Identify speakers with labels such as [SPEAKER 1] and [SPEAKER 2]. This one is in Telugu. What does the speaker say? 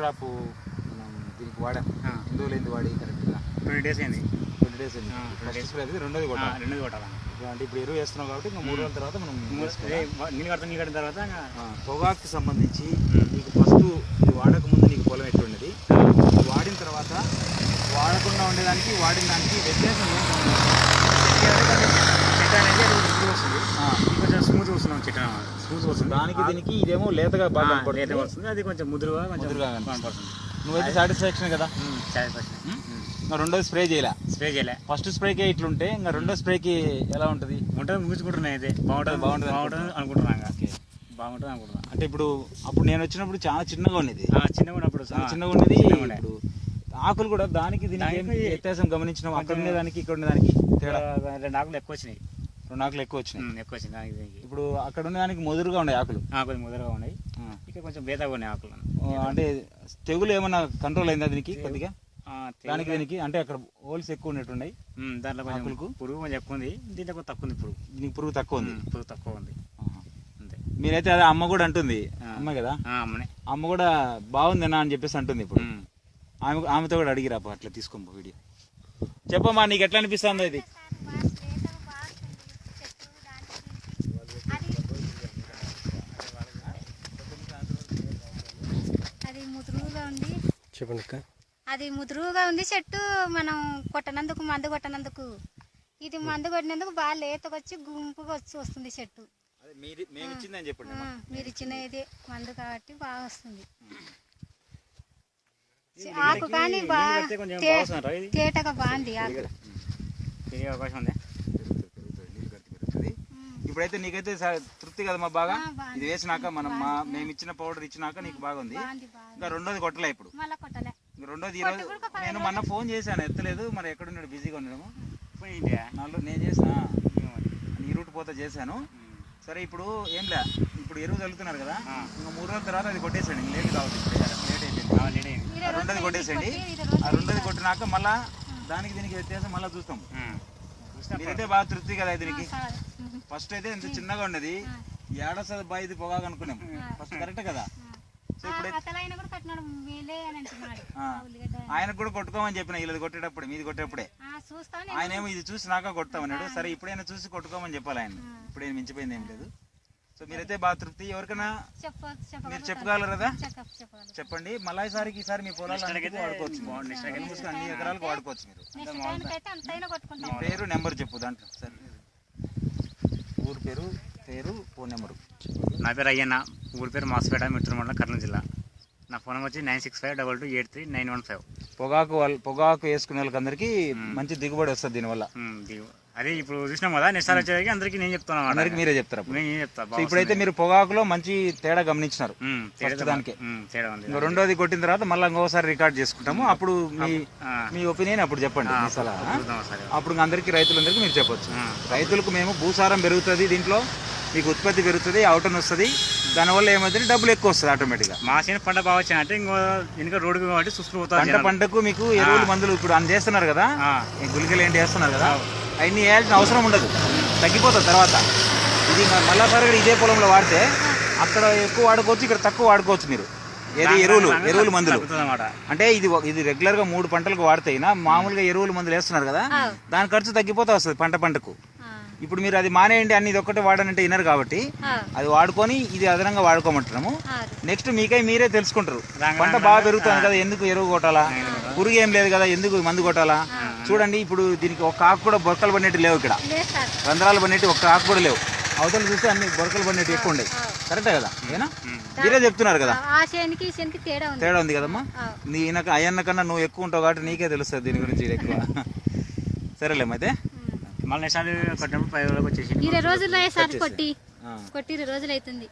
[SPEAKER 1] క్రాప్ మనం దీనికి వాడాం. ఎన్ని రోజులైంది వాడి కరెక్ట్గా?
[SPEAKER 2] 20 డేస్ అయింది.
[SPEAKER 1] 20 డేస్ అయింది. ఫస్ట్ స్ప్రే అయితే రెండోది కొట్టాలి. అంటే ఇప్పుడు ఎరువు వేస్తున్నాం కాబట్టి ఇంకా 3 రోజుల తర్వాత మనం
[SPEAKER 2] నీళ్ళు కట్టిన తర్వాత
[SPEAKER 1] పొగాకు సంబంధించి నీకు ఫస్ట్ ఇది వాడక ముందు నీకు పొలం ఎట్లా ఉండేది, వాడిన తర్వాత వాడకుండా ఉండేదానికి వాడిన దానికి వ్యత్యాసం ఏంటంటే
[SPEAKER 2] చెట్టు అనేది వస్తుంది, కొంచెం స్మూత్ వస్తున్నాం. చెట్టు స్మూత్ వస్తుంది దానికి దీనికి. ఇదేమో లేతగా బాగా లేతగా వస్తుంది, అది కొంచెం ముదురుగా కనపడుతుంది.
[SPEAKER 1] నువ్వైతే సాటిస్ఫాక్షన్ కదా? రెండోది స్ప్రే చేయలే. ఫస్ట్ స్ప్రేకే ఇట్లుంటే ఇంకా రెండో స్ప్రేకి ఎలా ఉంటుంది?
[SPEAKER 2] ముగించుకుంటున్నాయి. అయితే బాగుంటుంది అనుకుంటున్నాను.
[SPEAKER 1] అంటే ఇప్పుడు అప్పుడు నేను వచ్చినప్పుడు చాలా చిన్నగా ఉండేది.
[SPEAKER 2] చిన్నగా
[SPEAKER 1] ఉండేది. ఇప్పుడు ఆకులు కూడా దానికి దీనికి వ్యత్యాసం గమనించినాం. అక్కడ ఉండేదానికి ఇక్కడ ఉండేదానికి తేడా.
[SPEAKER 2] 2 ఆకులు ఎక్కువ వచ్చినాయి.
[SPEAKER 1] 2 ఆకులు ఎక్కువ వచ్చినాయి. ఇప్పుడు అక్కడ ఉండేదానికి ముదురుగా ఉన్నాయి ఆకులు.
[SPEAKER 2] కొంచెం ముదురుగా ఉన్నాయి. ఇక కొంచెం బేతగా ఉన్నాయి ఆకులు.
[SPEAKER 1] అంటే తెగులు ఏమన్నా కంట్రోల్ అయిందా దీనికి కొద్దిగా? దానికి దీనికి అంటే అక్కడ హోల్స్ ఎక్కువ ఉన్నట్టున్నాయి.
[SPEAKER 2] దాంట్లో కొంచెం పురుగు కొంచెం ఎక్కువ ఉంది, దీంట్లో కొంచెం తక్కువ ఉంది.
[SPEAKER 1] దీనికి పురుగు తక్కువ ఉంది.
[SPEAKER 2] అంతే.
[SPEAKER 1] మీరైతే అదే అమ్మ కూడా అంటుంది. అమ్మ కదా? అమ్మ కూడా బాగుందేనా అని చెప్పేసి అంటుంది. ఇప్పుడు ఆమెతో కూడా అడిగిరా అట్లా తీసుకో వీడియో. చెప్పమ్మా, నీకు ఎట్లా అనిపిస్తుందో ఇది?
[SPEAKER 3] చెప్పండి అక్క.
[SPEAKER 4] అది ముదురుగా ఉంది చెట్టు. మనం కొట్టనందుకు మందు కొట్టనందుకు, ఇది మందు కొట్టినందుకు బాగా లేతకొచ్చి గుంపుగా వస్తుంది చెట్టు. మీరు ఇచ్చిన ఇది మందు కాబట్టి బాగా వస్తుంది. ఆకు కానీ బాగా తేటగా బాగుంది ఆకు.
[SPEAKER 1] ఇప్పుడైతే నీకైతే తృప్తి కదమ్మా బాగా? ఇది వేసినాక మనం మేము ఇచ్చిన పౌడర్ ఇచ్చినాక నీకు బాగుంది. ఇంకా రెండోది కొట్టలే. ఇప్పుడు రెండోది ఈరోజు నేను మొన్న ఫోన్ చేశాను, ఎత్తలేదు. మరి ఎక్కడున్నాడు? బిజీగా ఉన్నాము. నేను చేసిన ఈ రూట్ పోతే చేశాను. సరే ఇప్పుడు ఏం లే, ఇప్పుడు ఎరువు చల్లుతున్నారు కదా, ఇంకా 3 రోజుల తర్వాత అది కొట్టేసండి. లేట్ కావచ్చు, లేట్ అయిపోయింది. రెండోది కొట్టేసండి. ఆ రెండోది కొట్టినాక మళ్ళా దానికి దీనికి వ్యత్యాసం మళ్ళీ చూస్తాం. మీరైతే బాగా తృప్తి కదా దీనికి? ఫస్ట్ అయితే ఎంత చిన్నగా ఉండేది, ఏడొస్తుంది బాగా ఇది పొగాకు అనుకున్నాం ఫస్ట్. కరెక్ట్ కదా? సో ఇప్పుడైతే ఆయనకు కూడా కొట్టుకోమని చెప్పిన, వీళ్ళది కొట్టేటప్పుడు మీది కొట్టేటప్పుడే. ఆయన ఏమో ఇది చూసి నాక కొడతామన్నాడు. సరే ఇప్పుడైనా చూసి కొట్టుకోమని చెప్పాలి ఆయన. ఇప్పుడేం మించిపోయింది ఏం లేదు. సో మీరైతే బాగా తృప్తి. ఎవరికైనా మీరు చెప్పగలరు కదా? చెప్పండి. మళ్ళీ ఈసారి మీ పొలాలు వాడుకోవచ్చు, అన్ని ఎకరాలకు వాడుకోవచ్చు మీరు. మీ పేరు నెంబర్ చెప్పు దాంట్లో. సరే, ఊరు పేరు ఫోన్ నెంబరు.
[SPEAKER 2] నా పేరు అయ్యన్న, ఊరి పేరు మాసిపేట, మిట్టూరు మండలం, కర్నూలు జిల్లా. నా ఫోన్ నెంబర్ వచ్చి 9652283915.
[SPEAKER 1] పొగాకు వేసుకునే వాళ్ళకి అందరికి మంచి దిగుబడి వస్తుంది దీనివల్ల.
[SPEAKER 2] అదే ఇప్పుడు చూసినాం కదా, నెక్స్ట్ సారి వచ్చేసరికి అందరికి నేను చెప్తున్నాను.
[SPEAKER 1] అందరికి మీరే చెప్తారు. ఇప్పుడైతే మీరు పొగాకులో మంచి తేడా గమనించినారు. దానికి రెండోది కొట్టిన తర్వాత మళ్ళీ ఇంకోసారి రికార్డ్ చేసుకుంటాము. అప్పుడు మీ ఒపీనియన్ అప్పుడు చెప్పండి, మీ సలహా. అప్పుడు అందరికి రైతులందరికీ మీరు చెప్పొచ్చు. రైతులకు మేము భూసారం పెరుగుతుంది, దీంట్లో మీకు ఉత్పత్తి పెరుగుతుంది, అవుటన్ వస్తుంది. దానివల్ల ఏమవుతుంది, డబ్బులు ఎక్కువ వస్తుంది ఆటోమేటిక్గా.
[SPEAKER 2] మా చేను పంట బాగా వచ్చింది అంటే ఇంకో వెనుక రోడ్డు కాబట్టి చూసుకుపోతాం.
[SPEAKER 1] పంటకు మీకు ఎరువులు మందులు ఇప్పుడు అన్ని చేస్తున్నారు కదా, గుళికలు ఏంటి వేస్తున్నారు కదా, అవన్నీ వేయాల్సిన అవసరం ఉండదు, తగ్గిపోతుంది తర్వాత. ఇది మళ్ళాసారి ఇదే పొలంలో వాడితే అక్కడ ఎక్కువ వాడుకోవచ్చు, ఇక్కడ తక్కువ వాడుకోవచ్చు మీరు. ఏది ఎరువులు మందులు అంటే ఇది రెగ్యులర్ గా 3 పంటలకు వాడితే మామూలుగా ఎరువులు మందులు వేస్తున్నారు కదా, దాని ఖర్చు తగ్గిపోతా వస్తుంది పంటకు. ఇప్పుడు మీరు అది మానేయండి, అన్ని ఇది ఒక్కటే వాడనంటే వినరు కాబట్టి అది వాడుకొని ఇది అదనంగా వాడుకోమంటున్నాము. నెక్స్ట్ మీరే తెలుసుకుంటారు, పంట బాగా పెరుగుతుంది కదా, ఎందుకు ఎరువు కొట్టాలా, పురుగు ఏం లేదు కదా, ఎందుకు మందు కొట్టాలా. చూడండి ఇప్పుడు దీనికి ఒక ఆకు కూడా బొరకలు పడినట్టు లేవు, ఇక్కడ రంధ్రాలు పడినట్టు ఒక్క ఆకు కూడా లేవు. అవతల చూస్తే అన్ని బొరకలు పడినట్టు ఎక్కువ ఉండేవి. కరెక్టే కదా? ఏనా మీరే చెప్తున్నారు కదా, తేడా ఉంది కదమ్మా. అయ్యన్న కన్నా నువ్వు ఎక్కువ ఉంటావు కాబట్టి నీకే తెలుస్తుంది దీని గురించి ఎక్కువ. సరేలేమ్మా, అయితే
[SPEAKER 2] మళ్ళీ 5 రోజులు వచ్చేసి
[SPEAKER 4] 20 రోజులు కొట్టి 20 రోజులు అవుతుంది.